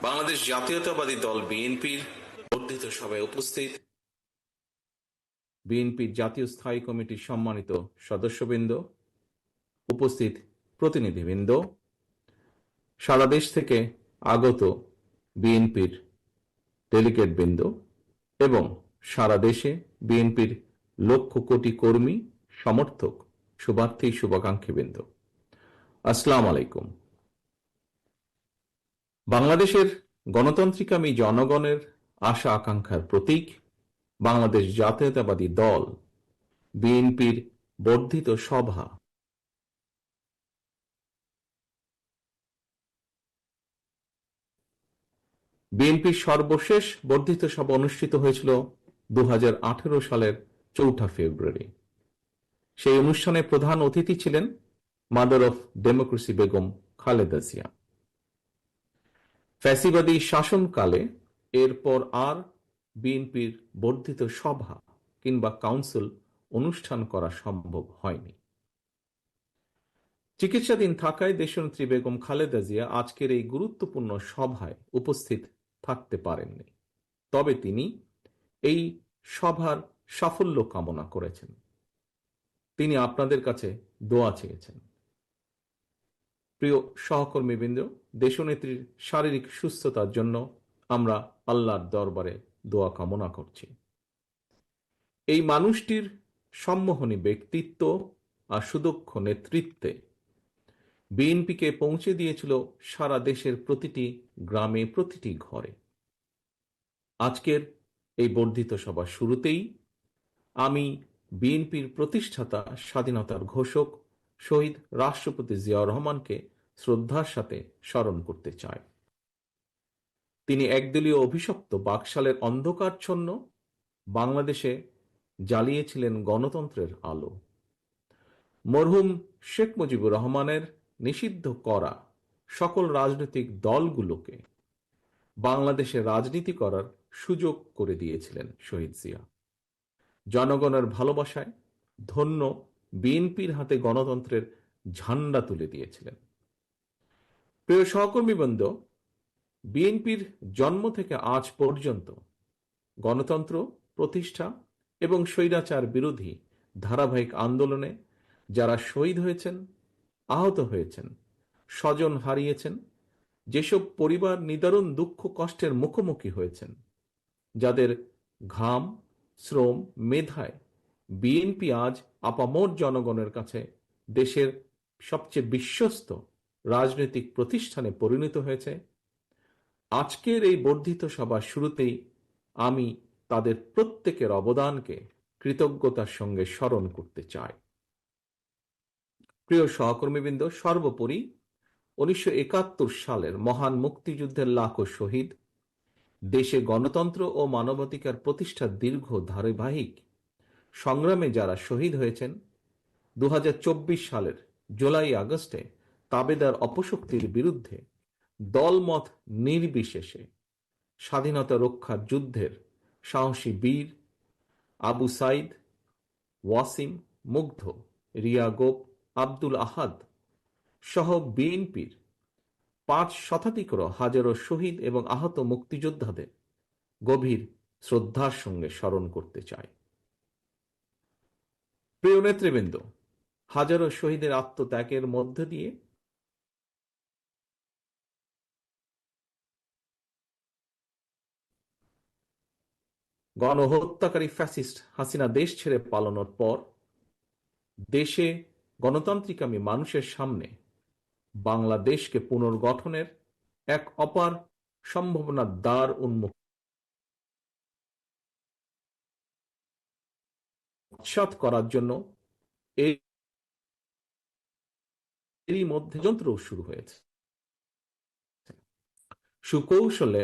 বাংলাদেশ জাতীয়তাবাদী দল বিএনপির বর্ধিত সভায় উপস্থিত বিএনপির জাতীয় স্থায়ী কমিটির সম্মানিত সদস্যবৃন্দ, উপস্থিত প্রতিনিধিবৃন্দ, সারা দেশ থেকে আগত বিএনপির ডেলিগেটবৃন্দ এবং সারা দেশে বিএনপির লক্ষ কোটি কর্মী, সমর্থক, শুভার্থী, শুভাকাঙ্ক্ষীবৃন্দ, আসসালামু আলাইকুম। বাংলাদেশের গণতান্ত্রিকামী জনগণের আশা আকাঙ্ক্ষার প্রতীক বাংলাদেশ জাতীয়তাবাদী দল বিএনপির বর্ধিত সভা বিএনপির সর্বশেষ বর্ধিত সভা অনুষ্ঠিত হয়েছিল 2018 সালের 4 ফেব্রুয়ারি। সেই অনুষ্ঠানে প্রধান অতিথি ছিলেন mother of democracy Begum Khaleda Zia. ফ্যাসিবাদী শাসনকালে এরপর আর বিএনপির বর্ধিত সভা কিংবা কাউন্সিল অনুষ্ঠান করা সম্ভব হয়নি। চিকিৎসাধীন থাকায় দেশনেত্রী বেগম খালেদা জিয়া আজকের এই গুরুত্বপূর্ণ সভায় উপস্থিত থাকতে পারেননি। তবে তিনি এই সভার সাফল্য কামনা করেছেন। তিনি আপনাদের কাছে দোয়া চেয়েছেন। প্রিয় সহকর্মীবৃন্দ, দেশনেত্রীর শারীরিক সুস্থতার জন্য আমরা আল্লাহর দরবারে দোয়া কামনা করছি। এই মানুষটির সম্মোহনী ব্যক্তিত্ব আর সুদক্ষ নেতৃত্বে বিএনপিকে পৌঁছে দিয়েছিল সারা দেশের প্রতিটি গ্রামে, প্রতিটি ঘরে। আজকের এই বর্ধিত সভার শুরুতেই আমি বিএনপির প্রতিষ্ঠাতা, স্বাধীনতার ঘোষক শহীদ রাষ্ট্রপতি জিয়াউর রহমানকে শ্রদ্ধার সাথে স্মরণ করতে চাই। তিনি একদলীয় অভিশপ্ত বাকশালের অন্ধকারচ্ছন্ন বাংলাদেশে জ্বালিয়েছিলেন গণতন্ত্রের আলো। মরহুম শেখ মুজিবুর রহমানের নিষিদ্ধ করা সকল রাজনৈতিক দলগুলোকে বাংলাদেশে রাজনীতি করার সুযোগ করে দিয়েছিলেন শহীদ জিয়া। জনগণের ভালোবাসায় ধন্য বিএনপির হাতে গণতন্ত্রের ঝান্ডা তুলে দিয়েছিলেন। প্রিয় সহকর্মীবৃন্দ, বিএনপির জন্ম থেকে আজ পর্যন্ত গণতন্ত্র প্রতিষ্ঠা এবং স্বৈরাচার বিরোধী ধারাবাহিক আন্দোলনে যারা শহীদ হয়েছেন, আহত হয়েছেন, স্বজন হারিয়েছেন, যেসব পরিবার নিদারুণ দুঃখ কষ্টের মুখোমুখি হয়েছেন, যাদের ঘাম, শ্রম, মেধায় বিএনপি আজ আপামর জনগণের কাছে দেশের সবচেয়ে বিশ্বস্ত রাজনৈতিক প্রতিষ্ঠানে পরিণত হয়েছে, আজকের এই বর্ধিত সভার শুরুতেই আমি তাদের প্রত্যেকের অবদানকে কৃতজ্ঞতার সঙ্গে স্মরণ করতে চাই। প্রিয় সহকর্মীবৃন্দ, সর্বোপরি 1971 সালের মহান মুক্তিযুদ্ধের লাখো শহীদ, দেশে গণতন্ত্র ও মানবাধিকার প্রতিষ্ঠার দীর্ঘ ধারাবাহিক সংগ্রামে যারা শহীদ হয়েছেন, 2024 সালের জুলাই আগস্টে তাবেদার অপশক্তির বিরুদ্ধে দলমত নির্বিশেষে স্বাধীনতা রক্ষার যুদ্ধের সাহসী বীর আবু সাইদ, ওয়াসিম, মুগ্ধ, রিয়া গোপ, আব্দুল আহাদ সহ বিএনপির 5 শতাধিক হাজারো শহীদ এবং আহত মুক্তিযোদ্ধাদের গভীর শ্রদ্ধার সঙ্গে স্মরণ করতে চাই। প্রিয় নেতৃবৃন্দ, হাজারো শহীদের আত্মত্যাগের মধ্য দিয়ে গণহত্যাকারী ফ্যাসিস্ট হাসিনা দেশ ছেড়ে পালানোর পর দেশে গণতান্ত্রিকামী মানুষের সামনে বাংলাদেশকে পুনর্গঠনের এক অপার সম্ভাবনার দ্বার উন্মুক্ত করার জন্য এরই মধ্যে যন্ত্র শুরু হয়েছে। সুকৌশলে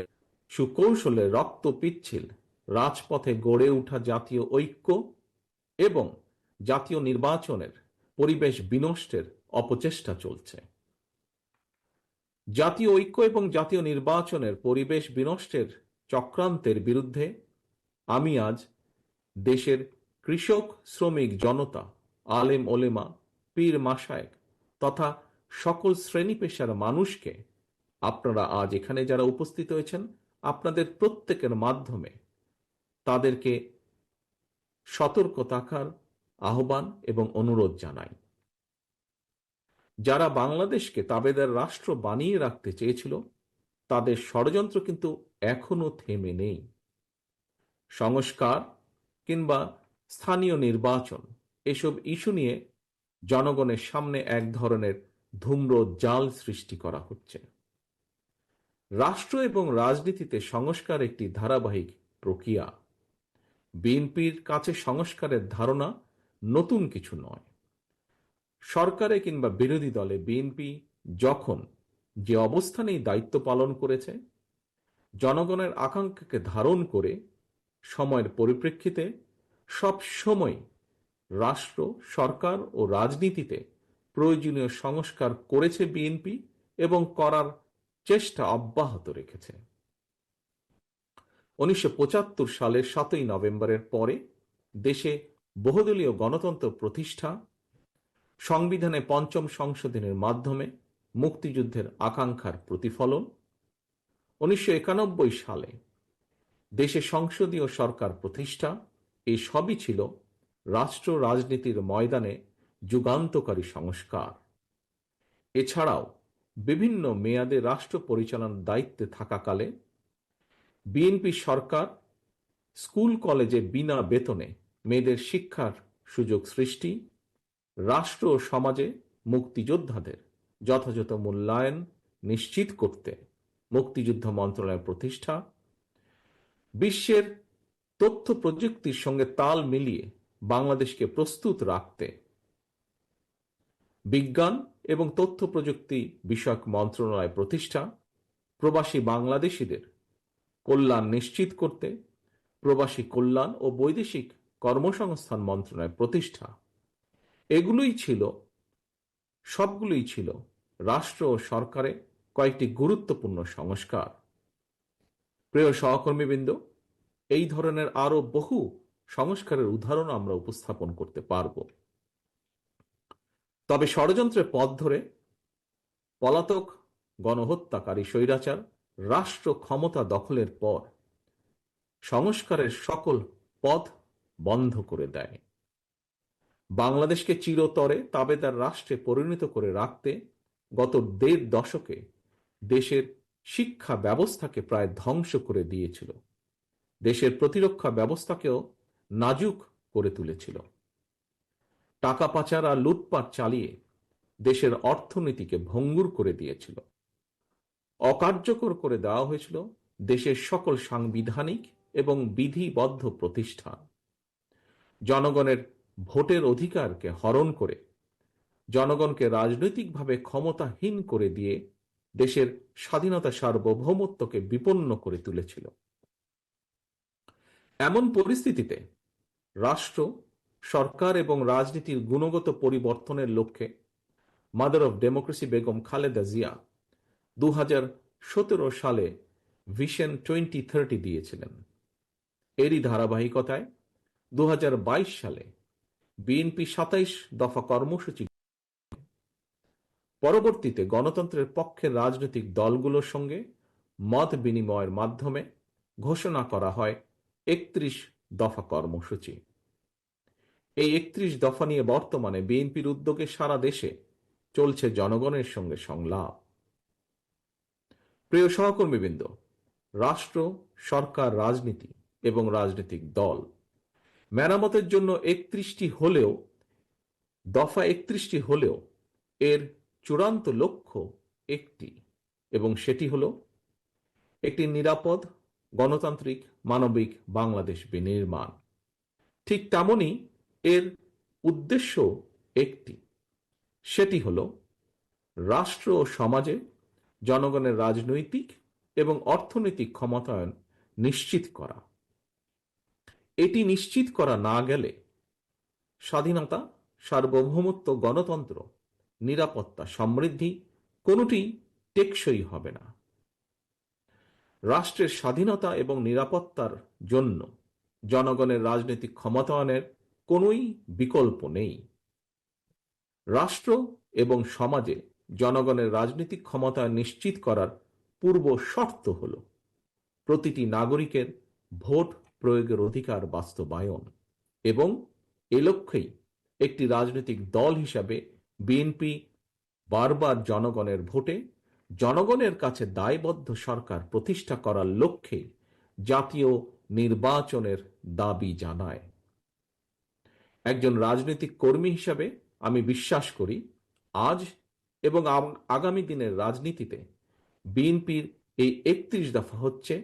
সুকৌশলে রক্ত পিচ্ছিল রাজপথে গড়ে ওঠা জাতীয় ঐক্য এবং জাতীয় নির্বাচনের পরিবেশ বিনষ্টের অপচেষ্টা চলছে। জাতীয় ঐক্য এবং জাতীয় নির্বাচনের পরিবেশ বিনষ্টের চক্রান্তের বিরুদ্ধে আমি আজ দেশের কৃষক, শ্রমিক জনতা, আলেম ওলেমা, পীর মাশায়েখ তথা সকল শ্রেণী পেশার মানুষকে আপনারা আজ এখানে যারা উপস্থিত হয়েছেন, আপনাদের প্রত্যেকের মাধ্যমে তাদেরকে সতর্ক থাকার আহ্বান এবং অনুরোধ জানাই। যারা বাংলাদেশকে তাবেদার রাষ্ট্র বানিয়ে রাখতে চেয়েছিল, তাদের ষড়যন্ত্র কিন্তু এখনো থেমে নেই। সংস্কার কিংবা স্থানীয় নির্বাচন, এসব ইস্যু নিয়ে জনগণের সামনে এক ধরনের ধূম্র জাল সৃষ্টি করা হচ্ছে। রাষ্ট্র এবং রাজনীতিতে সংস্কার একটি ধারাবাহিক প্রক্রিয়া। বিএনপির কাছে সংস্কারের ধারণা নতুন কিছু নয়। সরকারে কিংবা বিরোধী দলে বিএনপি যখন যে অবস্থানেই দায়িত্ব পালন করেছে, জনগণের আকাঙ্ক্ষাকে ধারণ করে সময়ের পরিপ্রেক্ষিতে সব সময় রাষ্ট্র, সরকার ও রাজনীতিতে প্রয়োজনীয় সংস্কার করেছে বিএনপি এবং করার চেষ্টা অব্যাহত রেখেছে। 1975 সালের 7ই নভেম্বরের পরে দেশে বহুদলীয় গণতন্ত্র প্রতিষ্ঠা, সংবিধানে পঞ্চম সংশোধনের মাধ্যমে মুক্তিযুদ্ধের আকাঙ্ক্ষার প্রতিফলন, 1991 সালে দেশে সংসদীয় সরকার প্রতিষ্ঠা, এই সবই ছিল রাষ্ট্র রাজনীতির ময়দানে যুগান্তকারী সংস্কার। এছাড়াও বিভিন্ন মেয়াদে রাষ্ট্র পরিচালনার দায়িত্বে থাকাকালে বিএনপি সরকার স্কুল কলেজে বিনা বেতনে মেয়েদের শিক্ষার সুযোগ সৃষ্টি, রাষ্ট্র ও সমাজে মুক্তিযোদ্ধাদের যথাযথ মূল্যায়ন নিশ্চিত করতে মুক্তিযুদ্ধ মন্ত্রণালয় প্রতিষ্ঠা, বিশ্বের তথ্য প্রযুক্তির সঙ্গে তাল মিলিয়ে বাংলাদেশকে প্রস্তুত রাখতে বিজ্ঞান এবং তথ্য প্রযুক্তি বিষয়ক মন্ত্রণালয় প্রতিষ্ঠা, প্রবাসী বাংলাদেশিদের কল্যাণ নিশ্চিত করতে প্রবাসী কল্যাণ ও বৈদেশিক কর্মসংস্থান মন্ত্রণালয় প্রতিষ্ঠা, সবগুলোই ছিল রাষ্ট্র ও সরকারে কয়েকটি গুরুত্বপূর্ণ সংস্কার। প্রিয় সহকর্মীবৃন্দ, এই ধরনের আরো বহু সংস্কারের উদাহরণ আমরা উপস্থাপন করতে পারব। তবে ষড়যন্ত্রের পথ ধরে পলাতক গণহত্যাকারী স্বৈরাচার রাষ্ট্র ক্ষমতা দখলের পর সংস্কারের সকল পথ বন্ধ করে দেয়। বাংলাদেশকে চিরতরে তাবেদার রাষ্ট্রে পরিণত করে রাখতে গত 1.5 দশকে দেশের শিক্ষা ব্যবস্থাকে প্রায় ধ্বংস করে দিয়েছিল, দেশের প্রতিরক্ষা ব্যবস্থাকেও নাজুক করে তুলেছিল, টাকা পাচার আর লুটপাট চালিয়ে দেশের অর্থনীতিকে ভঙ্গুর করে দিয়েছিল, অকার্যকর করে দেওয়া হয়েছিল দেশের সকল সাংবিধানিক এবং বিধিবদ্ধ প্রতিষ্ঠান, জনগণের ভোটের অধিকারকে হরণ করে জনগণকে রাজনৈতিকভাবে ক্ষমতাহীন করে দিয়ে দেশের স্বাধীনতা সার্বভৌমত্বকে বিপন্ন করে তুলেছিল। এমন পরিস্থিতিতে রাষ্ট্র, সরকার এবং রাজনীতির গুণগত পরিবর্তনের লক্ষ্যে mother of democracy Begum Khaleda Zia 2017 সালে ভিশন 2030 দিয়েছিলেন। এরই ধারাবাহিকতায় 2022 সালে বিএনপি 27 দফা কর্মসূচি, পরবর্তীতে গণতন্ত্রের পক্ষের রাজনৈতিক দলগুলোর সঙ্গে মত বিনিময়ের মাধ্যমে ঘোষণা করা হয় 31 দফা কর্মসূচি। এই 31 দফা নিয়ে বর্তমানে বিএনপির উদ্যোগে সারা দেশে চলছে জনগণের সঙ্গে সংলাপ। প্রিয় সহকর্মীবৃন্দ, রাষ্ট্র, সরকার, রাজনীতি এবং রাজনৈতিক দল মেরামতের জন্য 31টি হলেও, দফা 31টি হলেও এর চূড়ান্ত লক্ষ্য একটি, এবং সেটি হল একটি নিরাপদ, গণতান্ত্রিক, মানবিক বাংলাদেশ বিনির্মাণ। ঠিক তেমনি এর উদ্দেশ্য একটি, সেটি হল রাষ্ট্র ও সমাজে জনগণের রাজনৈতিক এবং অর্থনৈতিক ক্ষমতায়ন নিশ্চিত করা। এটি নিশ্চিত করা না গেলে স্বাধীনতা, সার্বভৌমত্ব, গণতন্ত্র, নিরাপত্তা, সমৃদ্ধি কোনোটি টেকসই হবে না। রাষ্ট্রের স্বাধীনতা এবং নিরাপত্তার জন্য জনগণের রাজনৈতিক ক্ষমতায়নের কোনোই বিকল্প নেই। রাষ্ট্র এবং সমাজে জনগণের রাজনৈতিক ক্ষমতায়ন নিশ্চিত করার পূর্ব শর্ত হল প্রতিটি নাগরিকের ভোট প্রয়োগের অধিকার বাস্তবায়ন এবং এ লক্ষ্যেই একটি রাজনৈতিক দল হিসাবে বিএনপি বারবার জনগণের ভোটে জনগণের কাছে দায়বদ্ধ সরকার প্রতিষ্ঠা করার লক্ষ্যে জাতীয় নির্বাচনের দাবি জানায়। একজন রাজনৈতিক কর্মী হিসাবে আমি বিশ্বাস করি আজ এবং আগামী দিনের রাজনীতিতে বিএনপির এই ৩১ দফা হচ্ছে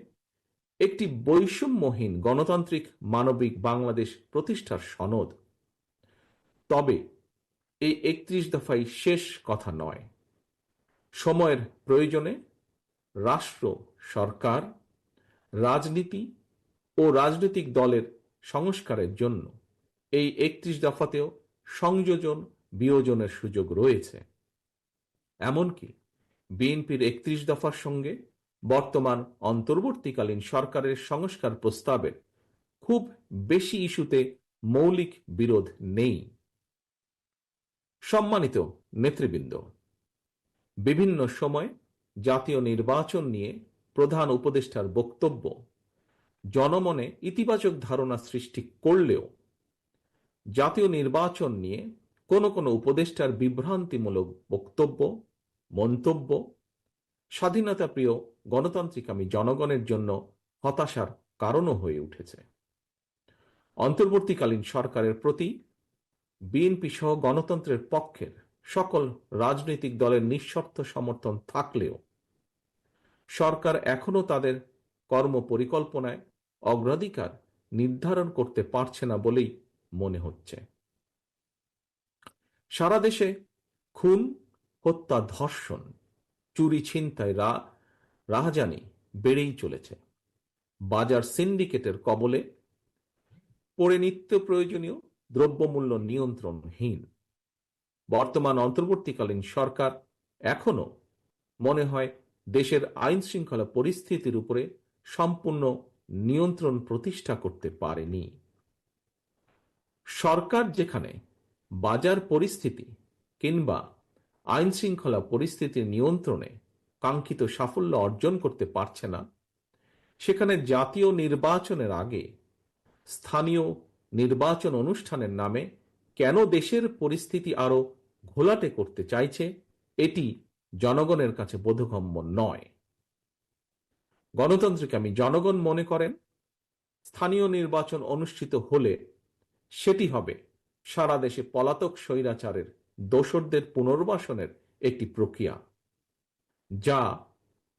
একটি বৈষম্যহীন গণতান্ত্রিক মানবিক বাংলাদেশ প্রতিষ্ঠার সনদ। তবে এই ৩১ দফাই শেষ কথা নয়। সময়ের প্রয়োজনে রাষ্ট্র, সরকার, রাজনীতি ও রাজনৈতিক দলের সংস্কারের জন্য এই ৩১ দফাতেও সংযোজন বিয়োজনের সুযোগ রয়েছে। এমনকি বিএনপির ৩১ দফার সঙ্গে বর্তমান অন্তর্বর্তীকালীন সরকারের সংস্কার প্রস্তাবের খুব বেশি ইস্যুতে মৌলিক বিরোধ নেই। সম্মানিত নেতৃবৃন্দ, বিভিন্ন সময় জাতীয় নির্বাচন নিয়ে প্রধান উপদেষ্টার বক্তব্য জনমনে ইতিবাচক ধারণা সৃষ্টি করলেও জাতীয় নির্বাচন নিয়ে কোনো কোনো উপদেষ্টার বিভ্রান্তিমূলক বক্তব্য, মন্তব্য স্বাধীনতাপ্রিয় গণতান্ত্রিকামী জনগণের জন্য হতাশার কারণও হয়ে উঠেছে। অন্তর্বর্তীকালীন সরকারের প্রতি বিএনপি সহ গণতন্ত্রের পক্ষের সকল রাজনৈতিক দলের নিঃশর্ত সমর্থন থাকলেও সরকার এখনো তাদের কর্মপরিকল্পনায় অগ্রাধিকার নির্ধারণ করতে পারছে না বলেই মনে হচ্ছে। সারা দেশে খুন, হত্যা, ধর্ষণ, চুরি, ছিনতাই, রাহাজানি বেড়েই চলেছে। বাজার সিন্ডিকেটের কবলে পড়ে নিত্য প্রয়োজনীয় দ্রব্যমূল্য নিয়ন্ত্রণহীন। বর্তমান অন্তর্বর্তীকালীন সরকার এখনো মনে হয় দেশের আইন শৃঙ্খলা পরিস্থিতির উপরে সম্পূর্ণ নিয়ন্ত্রণ প্রতিষ্ঠা করতে পারেনি। সরকার যেখানে বাজার পরিস্থিতি কিংবা আইন শৃঙ্খলা পরিস্থিতির নিয়ন্ত্রণে কাঙ্ক্ষিত সাফল্য অর্জন করতে পারছে না, সেখানে জাতীয় নির্বাচনের আগে স্থানীয় নির্বাচন অনুষ্ঠানের নামে কেন দেশের পরিস্থিতি আরো ঘোলাটে করতে চাইছে, এটি জনগণের কাছে বোধগম্য নয়। গণতন্ত্রকামী জনগণ মনে করেন স্থানীয় নির্বাচন অনুষ্ঠিত হলে সেটি হবে সারা দেশে পলাতক স্বৈরাচারের দোসরদের পুনর্বাসনের একটি প্রক্রিয়া, যা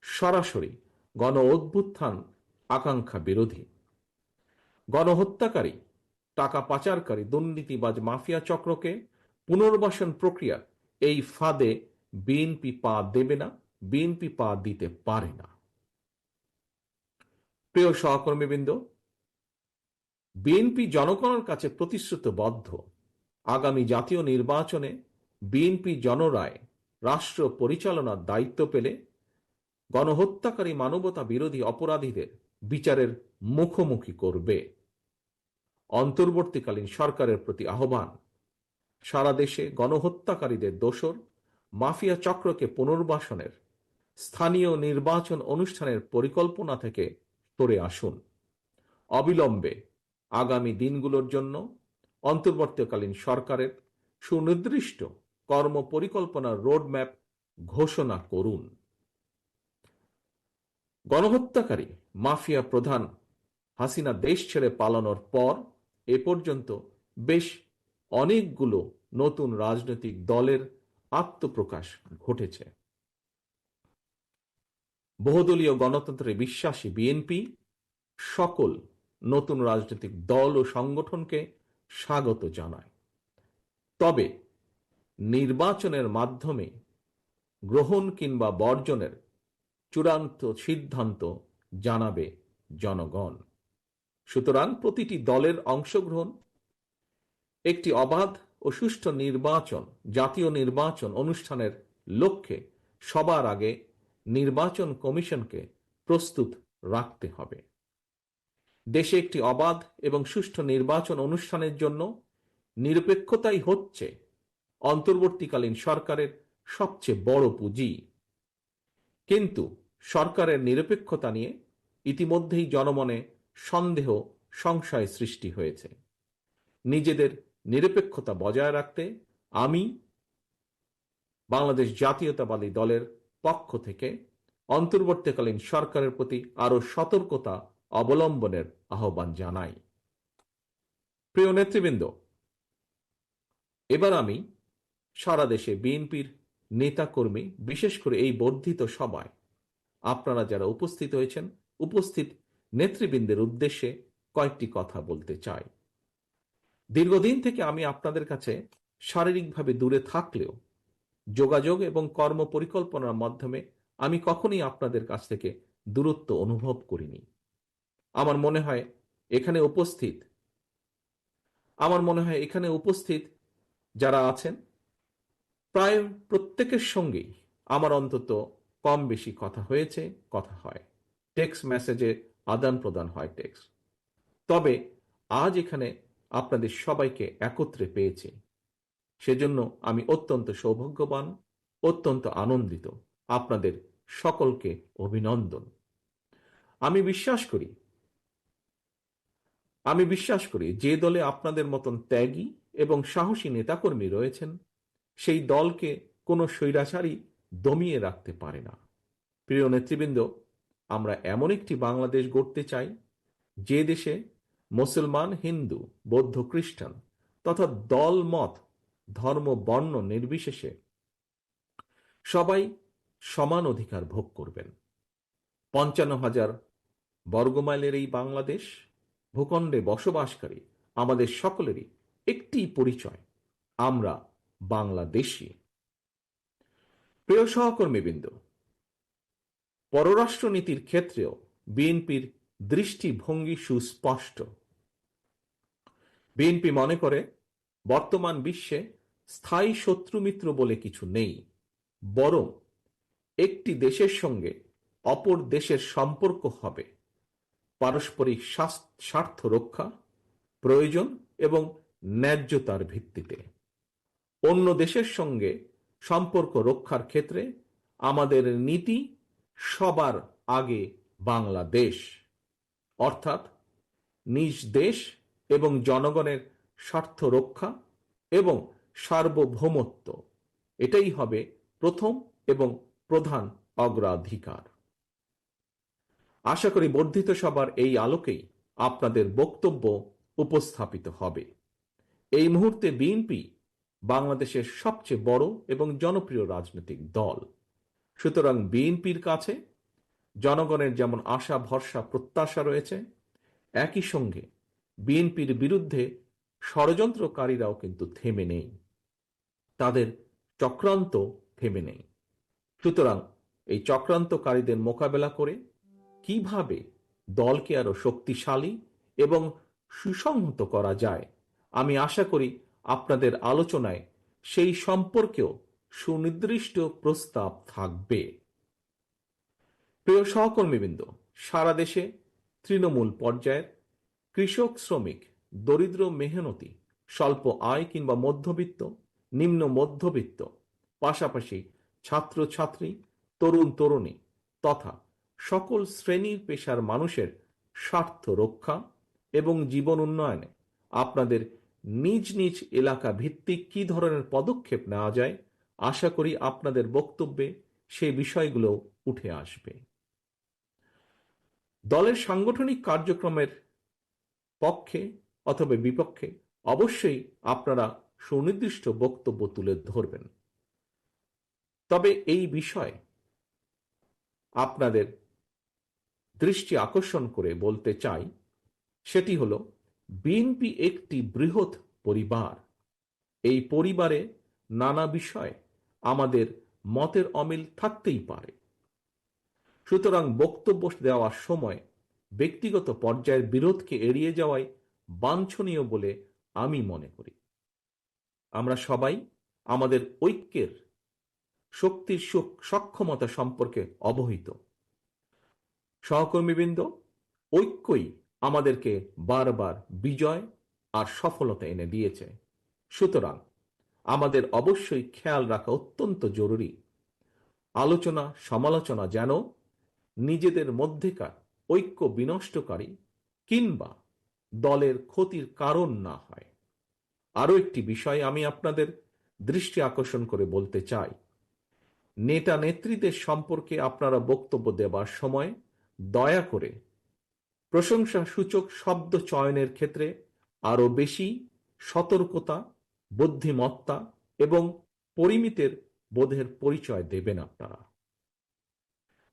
সরাসরি গণ অভ্যুত্থান আকাঙ্ক্ষা বিরোধী। গণহত্যাকারী, টাকা পাচারকারী, দুর্নীতিবাজ মাফিয়া চক্রকে পুনর্বাসন প্রক্রিয়ার এই ফাঁদে বিএনপি পা দেবে না, বিএনপি পা দিতে পারে না। প্রিয় সহকর্মীবৃন্দ, বিএনপি জনগণের কাছে প্রতিশ্রুতিবদ্ধ আগামী জাতীয় নির্বাচনে বিএনপি জনরায় রাষ্ট্র পরিচালনার দায়িত্ব পেলে গণহত্যাকারী মানবতা বিরোধী অপরাধীদের বিচারের মুখোমুখি করবে। অন্তর্বর্তীকালীন সরকারের প্রতি আহ্বান, সারা দেশে গণহত্যাকারীদের দোসর মাফিয়া চক্রকে পুনর্বাসনের স্থানীয় নির্বাচন অনুষ্ঠানের পরিকল্পনা থেকে সরে আসুন। অবিলম্বে আগামী দিনগুলোর জন্য অন্তর্বর্তীকালীন সরকারের সুনির্দিষ্ট কর্মপরিকল্পনার রোডম্যাপ ঘোষণা করুন। গণহত্যাকারী মাফিয়া প্রধান হাসিনা দেশ ছেড়ে পালানোর পর এ পর্যন্ত বেশ অনেকগুলো নতুন রাজনৈতিক দলের আত্মপ্রকাশ ঘটেছে। বহুদলীয় গণতন্ত্রে বিশ্বাসী বিএনপি সকল নতুন রাজনৈতিক দল ও সংগঠনকে স্বাগত জানায়। তবে নির্বাচনের মাধ্যমে গ্রহণ কিংবা বর্জনের চূড়ান্ত সিদ্ধান্ত জানাবে জনগণ। সুতরাং প্রতিটি দলের অংশগ্রহণ একটি অবাধ ও সুষ্ঠু নির্বাচন, জাতীয় নির্বাচন অনুষ্ঠানের লক্ষ্যে সবার আগে নির্বাচন কমিশনকে প্রস্তুত রাখতে হবে। দেশে একটি অবাধ এবং সুষ্ঠু নির্বাচন অনুষ্ঠানের জন্য নিরপেক্ষতাই হচ্ছে অন্তর্বর্তীকালীন সরকারের সবচেয়ে বড় পুঁজি। কিন্তু সরকারের নিরপেক্ষতা নিয়ে ইতিমধ্যেই জনমনে সন্দেহ সংশয় সৃষ্টি হয়েছে। নিজেদের নিরপেক্ষতা বজায় রাখতে আমি বাংলাদেশ জাতীয়তাবাদী দলের পক্ষ থেকে অন্তর্বর্তীকালীন সরকারের প্রতি আরো সতর্কতা অবলম্বনের আহ্বান জানাই। প্রিয় নেতৃবৃন্দ, এবার আমি সারা দেশে বিএনপির নেতাকর্মী, বিশেষ করে এই বর্ধিত সভায় আপনারা যারা উপস্থিত হয়েছেন, উপস্থিত নেতৃবৃন্দের উদ্দেশ্যে কয়েকটি কথা বলতে চাই। দীর্ঘদিন থেকে আমি আপনাদের কাছে শারীরিকভাবে দূরে থাকলেও যোগাযোগ এবং কর্ম পরিকল্পনার মাধ্যমে আমি কখনোই আপনাদের কাছ থেকে দূরত্ব অনুভব করিনি। আমার মনে হয় এখানে উপস্থিত যারা আছেন প্রায় প্রত্যেকের সঙ্গেই আমার অন্তত কম বেশি কথা হয়েছে, কথা হয়, টেক্সট মেসেজে আদান প্রদান হয় টেক্সট। তবে আজ এখানে আপনাদের সবাইকে একত্রে পেয়েছি, সেজন্য আমি অত্যন্ত সৌভাগ্যবান, অত্যন্ত আনন্দিত। আপনাদের সকলকে অভিনন্দন। আমি বিশ্বাস করি যে দলে আপনাদের মতন ত্যাগী এবং সাহসী নেতাকর্মী রয়েছেন, সেই দলকে কোনো স্বৈরাচারী দমিয়ে রাখতে পারে না। প্রিয় নেতৃবৃন্দ, আমরা এমন একটি বাংলাদেশ গড়তে চাই যে দেশে মুসলমান, হিন্দু, বৌদ্ধ, খ্রিস্টান তথা দল, মত, ধর্ম, বর্ণ নির্বিশেষে সবাই সমান অধিকার ভোগ করবেন। ৫৫,০০০ বর্গমাইলের এই বাংলাদেশ ভূখণ্ডে বসবাসকারী আমাদের সকলেরই একটি পরিচয়, আমরা বাংলাদেশী। প্রিয় সহকর্মীবৃন্দ, পররাষ্ট্রনীতির ক্ষেত্রেও বিএনপির দৃষ্টিভঙ্গি সুস্পষ্ট। বিএনপি মনে করে বর্তমান বিশ্বে স্থায়ী শত্রুমিত্র বলে কিছু নেই, বরং একটি দেশের সঙ্গে অপর দেশের সম্পর্ক হবে পারস্পরিক স্বার্থ রক্ষা, প্রয়োজন এবং ন্যায্যতার ভিত্তিতে। অন্য দেশের সঙ্গে সম্পর্ক রক্ষার ক্ষেত্রে আমাদের নীতি সবার আগে বাংলাদেশ, অর্থাৎ নিজ দেশ এবং জনগণের স্বার্থ রক্ষা এবং সার্বভৌমত্ব, এটাই হবে প্রথম এবং প্রধান অগ্রাধিকার। আশা করি বর্ধিত সভার এই আলোকেই আপনাদের বক্তব্য উপস্থাপিত হবে। এই মুহূর্তে বিএনপি বাংলাদেশের সবচেয়ে বড় এবং জনপ্রিয় রাজনৈতিক দল। সুতরাং বিএনপির কাছে জনগণের যেমন আশা, ভরসা, প্রত্যাশা রয়েছে, একই সঙ্গে বিএনপির বিরুদ্ধে ষড়যন্ত্রকারীরাও কিন্তু থেমে নেই, তাদের চক্রান্ত থেমে নেই। সুতরাং এই চক্রান্তকারীদের মোকাবেলা করে কিভাবে দলকে আরো শক্তিশালী এবং সুসংহত করা যায়, আমি আশা করি আপনাদের আলোচনায় সেই সম্পর্কেও সুনির্দিষ্ট প্রস্তাব থাকবে। প্রিয় সহকর্মীবৃন্দ, সারা দেশে তৃণমূল পর্যায়ের কৃষক, শ্রমিক, দরিদ্র, মেহনতি, স্বল্প আয় কিংবা মধ্যবিত্ত, নিম্ন মধ্যবিত্ত, পাশাপাশি ছাত্রছাত্রী, তরুণ তরুণী তথা সকল শ্রেণীর পেশার মানুষের স্বার্থ রক্ষা এবং জীবন উন্নয়নে আপনাদের নিজ নিজ এলাকা ভিত্তিক কি ধরনের পদক্ষেপ নেওয়া যায়, আশা করি আপনাদের বক্তব্যে সেই বিষয়গুলো উঠে আসবে। দলের সাংগঠনিক কার্যক্রমের পক্ষে অথবা বিপক্ষে অবশ্যই আপনারা সুনির্দিষ্ট বক্তব্য তুলে ধরবেন। তবে এই বিষয়ে আপনাদের দৃষ্টি আকর্ষণ করে বলতে চাই, সেটি হলো বিএনপি একটি বৃহৎ পরিবার। এই পরিবারে নানা বিষয়ে আমাদের মতের অমিল থাকতেই পারে। সুতরাং বক্তব্য দেওয়ার সময় ব্যক্তিগত পর্যায়ের বিরোধকে এড়িয়ে যাওয়াই বাঞ্ছনীয় বলে আমি মনে করি। আমরা সবাই আমাদের ঐক্যের শক্তির সক্ষমতা সম্পর্কে অবহিত। সহকর্মীবৃন্দ, ঐক্যই আমাদেরকে বারবার বিজয় আর সফলতা এনে দিয়েছে। সুতরাং আমাদের অবশ্যই খেয়াল রাখা অত্যন্ত জরুরি, আলোচনা সমালোচনা যেন নিজেদের মধ্যেকার ঐক্য বিনষ্টকারী কিংবা দলের ক্ষতির কারণ না হয়। আরও একটি বিষয় আমি আপনাদের দৃষ্টি আকর্ষণ করে বলতে চাই, নেতা নেত্রীদের সম্পর্কে আপনারা বক্তব্য দেবার সময় দয়া করে প্রশংসাসূচক শব্দ চয়নের ক্ষেত্রে আরও বেশি সতর্কতা, বুদ্ধিমত্তা এবং পরিমিতের বোধের পরিচয় দেবেন আপনারা।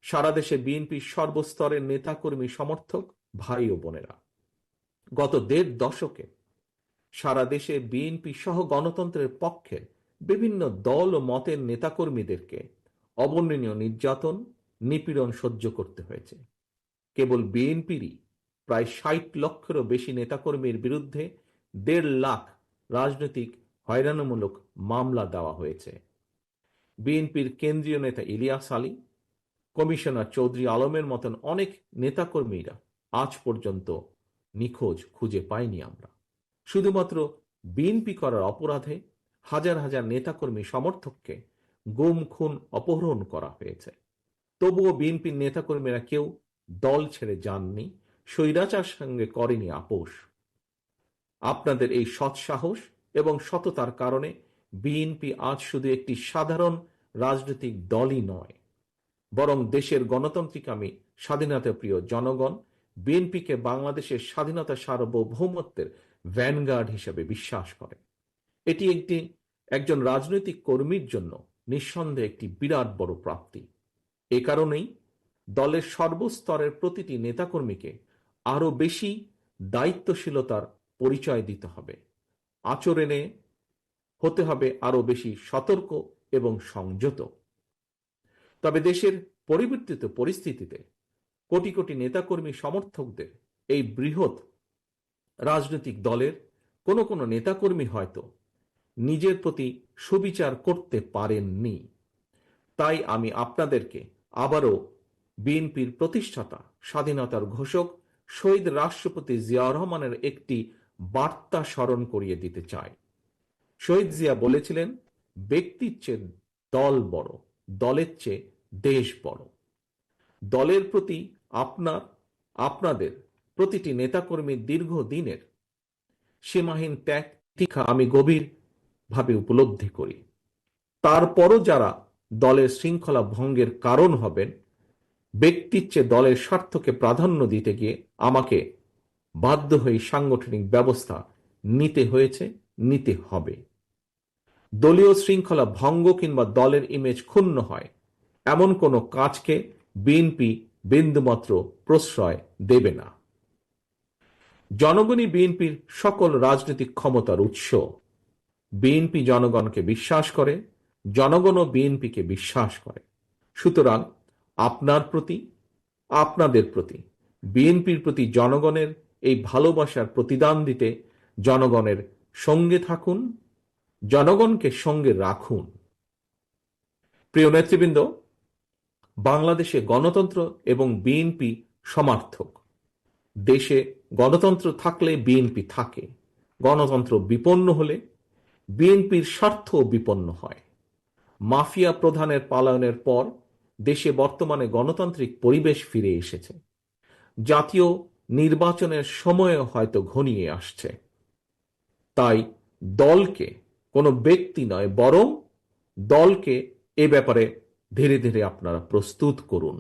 সারা দেশে বিএনপির সর্বস্তরের নেতাকর্মী সমর্থক ভাই ও বোনেরা, গত ১.৫ দশকে সারা দেশে বিএনপি সহ গণতন্ত্রের পক্ষে বিভিন্ন দল ও মতের নেতাকর্মীদেরকে অবর্ণনীয় নির্যাতন, নিপীড়ন সহ্য করতে হয়েছে। কেবল বিএনপিরই প্রায় ৬০ লক্ষেরও বেশি নেতাকর্মীর বিরুদ্ধে ১.৫ লাখ রাজনৈতিক হয়রানিমূলক মামলা দেওয়া হয়েছে। বিএনপির কেন্দ্রীয় নেতা ইলিয়াস আলী, কমিশনার চৌধুরী আলমের মতন অনেক নেতাকর্মীরা আজ পর্যন্ত নিখোঁজ খুঁজে পাইনি আমরা। শুধুমাত্র বিএনপি করার অপরাধে হাজার হাজার নেতাকর্মী সমর্থককে গুম, খুন, অপহরণ করা হয়েছে। তবুও বিএনপির নেতাকর্মীরা কেউ দল ছেড়ে যাননি, স্বৈরাচার সঙ্গে করেনি আপোষ। আপনাদের এই সৎসাহস এবং সততার কারণে বিএনপি আজ শুধু একটি সাধারণ রাজনৈতিক দলই নয়, বরং দেশের গণতান্ত্রিকামী স্বাধীনতাপ্রিয় জনগণ বিএনপিকে বাংলাদেশের স্বাধীনতা সার্বভৌমত্বের ভ্যানগার্ড হিসেবে বিশ্বাস করে। এটি একজন রাজনৈতিক কর্মীর জন্য নিঃসন্দেহে একটি বিরাট বড় প্রাপ্তি। এ কারণেই দলের সর্বস্তরের প্রতিটি নেতাকর্মীকে আরো বেশি দায়িত্বশীলতার পরিচয় দিতে হবে, আচরণে হতে হবে আরো বেশি সতর্ক এবং সংযত। তবে দেশের পরিবর্তিত পরিস্থিতিতে কোটি কোটি নেতাকর্মী সমর্থকদের এই বৃহৎ রাজনৈতিক দলের কোনো কোনো নেতাকর্মী হয়তো নিজের প্রতি সুবিচার করতে পারেননি। তাই আমি আপনাদেরকে আবারও বিএনপির প্রতিষ্ঠাতা, স্বাধীনতার ঘোষক শহীদ রাষ্ট্রপতি জিয়াউর রহমানের একটি বার্তা স্মরণ করিয়ে দিতে চাই। শহীদ জিয়া বলেছিলেন, ব্যক্তির চেয়ে দল বড়, দলের চেয়ে দেশ বড়। দলের প্রতি আপনাদের প্রতিটি নেতাকর্মীর দীর্ঘদিনের সীমাহীন ত্যাগ তিতিক্ষা আমি গভীরভাবে উপলব্ধি করি। তারপরও যারা দলের শৃঙ্খলা ভঙ্গের কারণ হবেন, ব্যক্তির চেয়ে দলের স্বার্থকে প্রাধান্য দিতে গিয়ে আমাকে বাধ্য হয়ে সাংগঠনিক ব্যবস্থা নিতে হয়েছে, নিতে হবে। দলীয় শৃঙ্খলা ভঙ্গ কিংবা দলের ইমেজ ক্ষুণ্ণ হয় এমন কোনো কাজকে বিএনপি বিন্দুমাত্র প্রশ্রয় দেবে না। জনগণই বিএনপির সকল রাজনৈতিক ক্ষমতার উৎস। বিএনপি জনগণকে বিশ্বাস করে, জনগণও বিএনপিকে বিশ্বাস করে। সুতরাং আপনাদের প্রতি বিএনপির প্রতি জনগণের এই ভালোবাসার প্রতিদান দিতে জনগণের সঙ্গে থাকুন, জনগণকে সঙ্গে রাখুন। প্রিয় নেতৃবৃন্দ, বাংলাদেশে গণতন্ত্র এবং বিএনপি সমার্থক। দেশে গণতন্ত্র থাকলে বিএনপি থাকে, গণতন্ত্র বিপন্ন হলে বিএনপির স্বার্থ বিপন্ন হয়। মাফিয়া প্রধানের পলায়নের পর দেশে বর্তমানে গণতান্ত্রিক পরিবেশ ফিরে এসেছে। জাতীয় নির্বাচনের সময়ও হয়তো ঘনিয়ে আসছে। তাই দলকে, কোনো ব্যক্তি নয় বরং দলকে এ ব্যাপারে ধীরে ধীরে আপনারা প্রস্তুত করুন।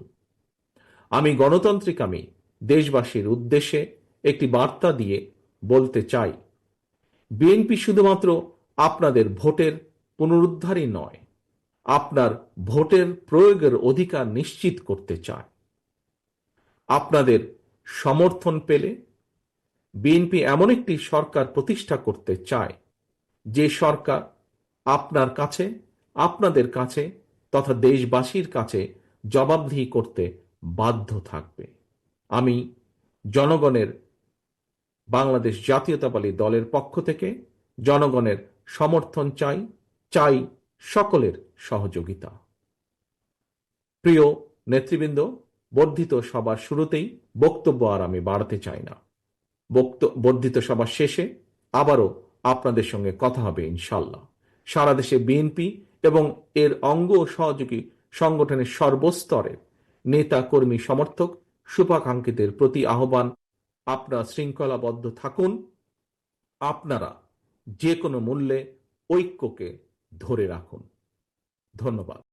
আমি গণতান্ত্রিকামী দেশবাসীর উদ্দেশ্যে একটি বার্তা দিয়ে বলতে চাই, বিএনপি শুধুমাত্র আপনাদের ভোটের পুনরুদ্ধারই নয়, আপনার ভোটের প্রয়োগের অধিকার নিশ্চিত করতে চায়। আপনাদের সমর্থন পেলে বিএনপি এমন একটি সরকার প্রতিষ্ঠা করতে চায় যে সরকার আপনার কাছে, আপনাদের কাছে তথা দেশবাসীর কাছে জবাবদিহি করতে বাধ্য থাকবে। আমি জনগণের বাংলাদেশ জাতীয়তাবাদী দলের পক্ষ থেকে জনগণের সমর্থন চাই সকলের সহযোগিতা। প্রিয় নেতৃবৃন্দ, বর্ধিত সভার শুরুতেই বক্তব্য আর আমি বাড়াতে চাই না। বর্ধিত সভা শেষে আবারও আপনাদের সঙ্গে কথা হবে ইনশাল্লাহ। সারা দেশে বিএনপি এবং এর অঙ্গ ও সহযোগী সংগঠনের সর্বস্তরের নেতা কর্মী সমর্থক শুভাকাঙ্ক্ষীদের প্রতি আহ্বান, আপনারা শৃঙ্খলাবদ্ধ থাকুন। আপনারা যে কোনো মূল্যে ঐক্যকে ধরে রাখুন। ধন্যবাদ।